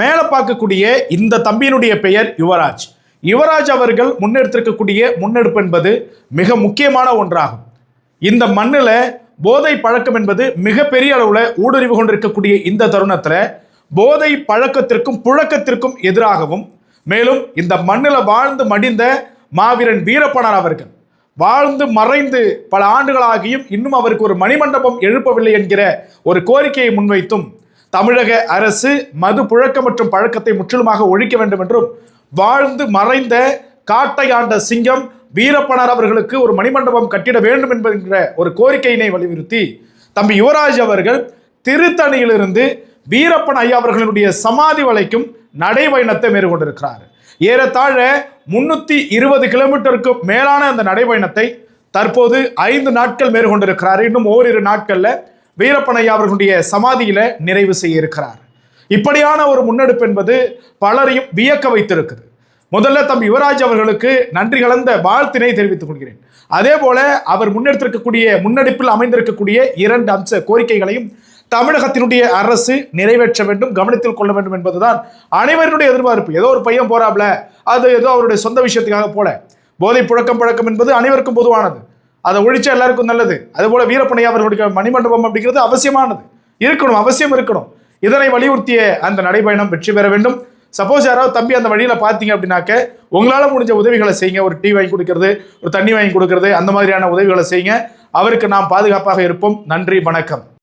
மேல பார்க்கக்கூடிய இந்த தம்பியினுடைய பெயர் யுவராஜ். யுவராஜ் அவர்கள் முன்னெடுத்திருக்கக்கூடிய முன்னெடுப்பு என்பது மிக முக்கியமான ஒன்றாகும். இந்த மண்ணில் போதை பழக்கம் என்பது மிகப்பெரிய அளவில் ஊடுருவி கொண்டிருக்கக்கூடிய இந்த தருணத்தில் போதை பழக்கத்திற்கும் புழக்கத்திற்கும் எதிராகவும், மேலும் இந்த மண்ணில் வாழ்ந்து மடிந்த மாவீரன் வீரப்பனார் அவர்கள் வாழ்ந்து மறைந்து பல ஆண்டுகளாகியும் இன்னும் அவருக்கு ஒரு மணிமண்டபம் எழுப்பவில்லை என்கிற ஒரு கோரிக்கையை முன்வைத்தும் தமிழக அரசு மது புழக்கம் மற்றும் பழக்கத்தை முற்றிலுமாக ஒழிக்க வேண்டும் என்றும், வாழ்ந்து மறைந்த காட்டை ஆண்ட சிங்கம் வீரப்பனார் அவர்களுக்கு ஒரு மணிமண்டபம் கட்டிட வேண்டும் என்கிற ஒரு கோரிக்கையினை வலியுறுத்தி தம்பி யுவராஜ் அவர்கள் திருத்தணியிலிருந்து வீரப்பன் ஐயா அவர்களுடைய சமாதி வரைக்கும் நடைபயணத்தை மேற்கொண்டிருக்கிறார். ஏறத்தாழ 320 கிலோமீட்டருக்கு மேலான அந்த நடைபயணத்தை தற்போது 5 நாட்கள் மேற்கொண்டிருக்கிறார். இன்னும் ஓரிரு நாட்கள்ல வீரப்பன் ஐயா அவர்களுடைய சமாதியில நிறைவு செய்ய இருக்கிறார். இப்படியான ஒரு முன்னெடுப்பு என்பது பலரையும் வியக்க வைத்திருக்குது. முதல்ல தம்பி யுவராஜ் அவர்களுக்கு நன்றி கலந்த வாழ்த்தினை தெரிவித்துக் கொள்கிறேன். அதே போல அவர் முன்னெடுப்பில் அமைந்திருக்கக்கூடிய 2 அம்ச கோரிக்கைகளையும் தமிழகத்தினுடைய அரசு நிறைவேற்ற வேண்டும், கவனத்தில் கொள்ள வேண்டும் என்பதுதான் அனைவருடைய எதிர்பார்ப்பு. ஏதோ ஒரு பையன் போறாப்ல, அது ஏதோ அவருடைய சொந்த விஷயத்துக்காக போல. போதை பழக்கம் என்பது அனைவருக்கும் பொதுவானது, அதை ஒழிச்சா எல்லாருக்கும் நல்லது. அதுபோல வீரப்பன் ஐயா அவர்களுடைய மணிமண்டபம் அப்படிங்கிறது அவசியமானது, அவசியம் இருக்கணும். இதனை வலியுறுத்திய அந்த நடைபயணம் வெற்றி பெற வேண்டும். சப்போஸ் யாராவது தம்பி அந்த வழியில பார்த்தீங்க அப்படின்னாக்க உங்களால முடிஞ்ச உதவிகளை செய்யுங்க. ஒரு டீ வாங்கி கொடுக்கறது, ஒரு தண்ணி வாங்கி கொடுக்கறது, அந்த மாதிரியான உதவிகளை செய்யுங்க. அவருக்கு நாம் பாதுகாப்பாக இருப்போம். நன்றி, வணக்கம்.